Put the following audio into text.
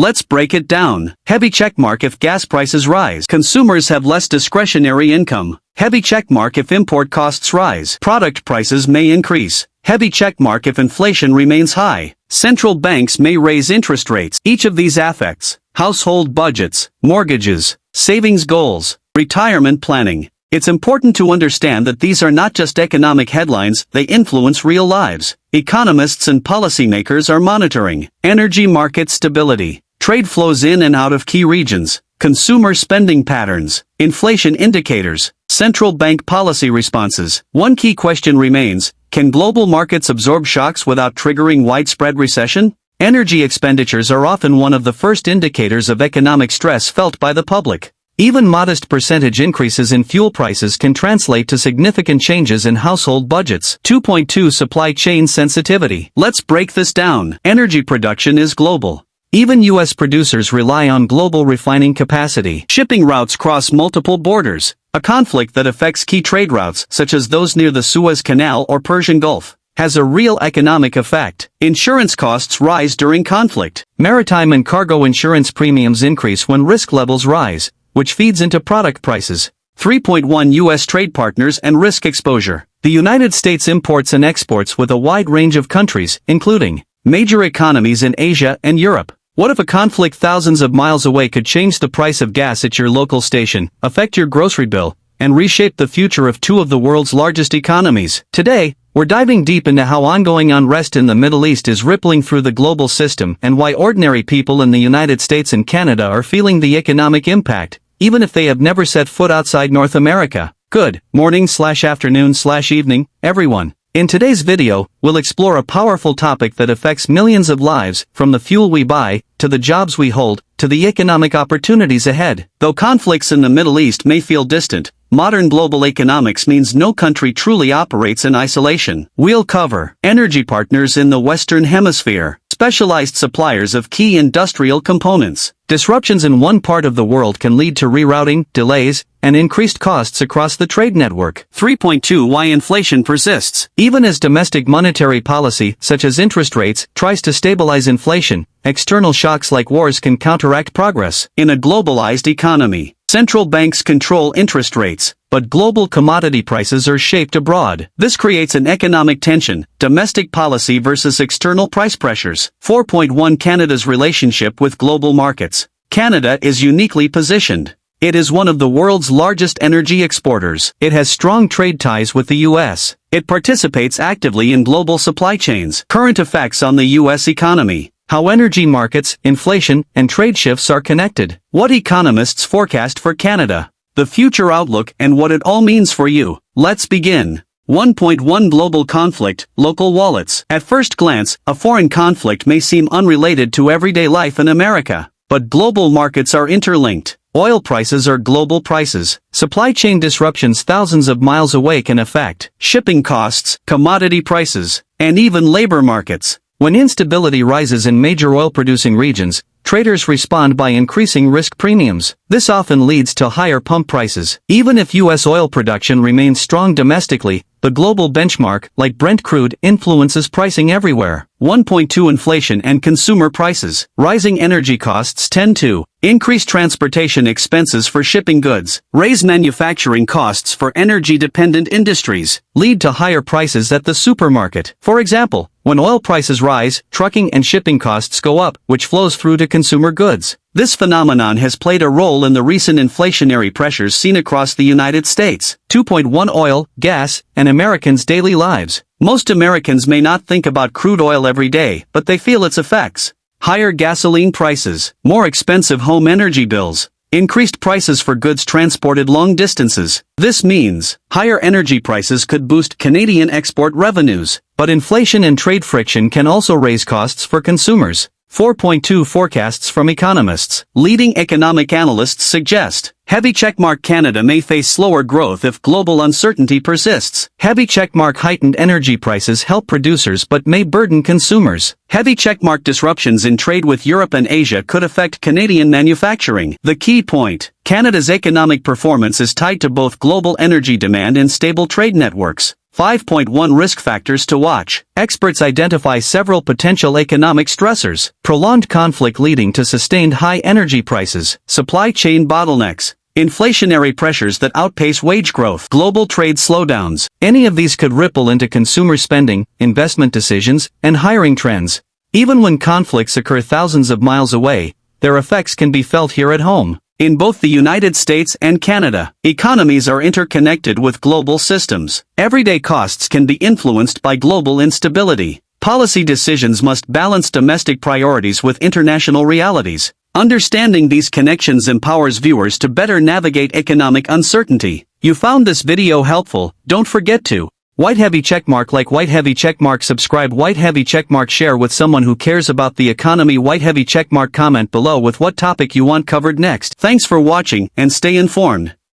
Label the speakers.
Speaker 1: Let's break it down. Heavy checkmark if gas prices rise. Consumers have less discretionary income. Heavy checkmark if import costs rise. Product prices may increase. Heavy checkmark if inflation remains high. Central banks may raise interest rates. Each of these affects household budgets, mortgages, savings goals, retirement planning. It's important to understand that these are not just economic headlines, they influence real lives. Economists and policymakers are monitoring energy market stability, trade flows in and out of key regions, consumer spending patterns, inflation indicators, central bank policy responses. One key question remains: can global markets absorb shocks without triggering widespread recession? Energy expenditures are often one of the first indicators of economic stress felt by the public. Even modest percentage increases in fuel prices can translate to significant changes in household budgets. 2.2 Supply chain sensitivity. Let's break this down. Energy production is global. Even U.S. producers rely on global refining capacity. Shipping routes cross multiple borders. A conflict that affects key trade routes, such as those near the Suez Canal or Persian Gulf, has a real economic effect. Insurance costs rise during conflict. Maritime and cargo insurance premiums increase when risk levels rise, which feeds into product prices. 3.1 U.S. trade partners and risk exposure. The United States imports and exports with a wide range of countries, including major economies in Asia and Europe. What if a conflict thousands of miles away could change the price of gas at your local station, affect your grocery bill, and reshape the future of two of the world's largest economies? Today, we're diving deep into how ongoing unrest in the Middle East is rippling through the global system and why ordinary people in the United States and Canada are feeling the economic impact, even if they have never set foot outside North America. Good morning/afternoon/evening, everyone. In today's video, we'll explore a powerful topic that affects millions of lives, from the fuel we buy, to the jobs we hold, to the economic opportunities ahead. Though conflicts in the Middle East may feel distant, modern global economics means no country truly operates in isolation. We'll cover energy partners in the Western Hemisphere, specialized suppliers of key industrial components. Disruptions in one part of the world can lead to rerouting, delays, and increased costs across the trade network. 3.2 Why inflation persists. Even as domestic monetary policy, such as interest rates, tries to stabilize inflation, external shocks like wars can counteract progress. In a globalized economy, central banks control interest rates, but global commodity prices are shaped abroad. This creates an economic tension: domestic policy versus external price pressures. 4.1 Canada's relationship with global markets. Canada is uniquely positioned. It is one of the world's largest energy exporters. It has strong trade ties with the U.S. It participates actively in global supply chains. Current effects on the U.S. economy. How energy markets, inflation, and trade shifts are connected. What economists forecast for Canada. The future outlook and what it all means for you. Let's begin. 1.1 Global conflict, local wallets. At first glance, a foreign conflict may seem unrelated to everyday life in America. But global markets are interlinked. Oil prices are global prices. Supply chain disruptions thousands of miles away can affect shipping costs, commodity prices, and even labor markets. When instability rises in major oil-producing regions, traders respond by increasing risk premiums. This often leads to higher pump prices. Even if U.S. oil production remains strong domestically, the global benchmark, like Brent crude, influences pricing everywhere. 1.2 Inflation and consumer prices. Rising energy costs tend to increase transportation expenses for shipping goods, raise manufacturing costs for energy-dependent industries, lead to higher prices at the supermarket. For example, when oil prices rise, trucking and shipping costs go up, which flows through to consumer goods. This phenomenon has played a role in the recent inflationary pressures seen across the United States. 2.1 Oil, gas, and Americans' daily lives. Most Americans may not think about crude oil every day, but they feel its effects. Higher gasoline prices, more expensive home energy bills, increased prices for goods transported long distances. This means higher energy prices could boost Canadian export revenues, but inflation and trade friction can also raise costs for consumers. 4.2 Forecasts from economists. Leading economic analysts suggest heavy checkmark Canada may face slower growth if global uncertainty persists. Heavy checkmark heightened energy prices help producers but may burden consumers. Heavy checkmark disruptions in trade with Europe and Asia could affect Canadian manufacturing. The key point: Canada's economic performance is tied to both global energy demand and stable trade networks. 5.1 Risk Factors to Watch. Experts identify several potential economic stressors: prolonged conflict leading to sustained high energy prices, supply chain bottlenecks, inflationary pressures that outpace wage growth, global trade slowdowns. Any of these could ripple into consumer spending, investment decisions, and hiring trends. Even when conflicts occur thousands of miles away, their effects can be felt here at home. In both the United States and Canada, economies are interconnected with global systems. Everyday costs can be influenced by global instability. Policy decisions must balance domestic priorities with international realities. Understanding these connections empowers viewers to better navigate economic uncertainty. You found this video helpful? Don't forget to white heavy checkmark, like, white heavy checkmark, subscribe, white heavy checkmark, share with someone who cares about the economy, white heavy checkmark, comment below with what topic you want covered next. Thanks for watching and stay informed.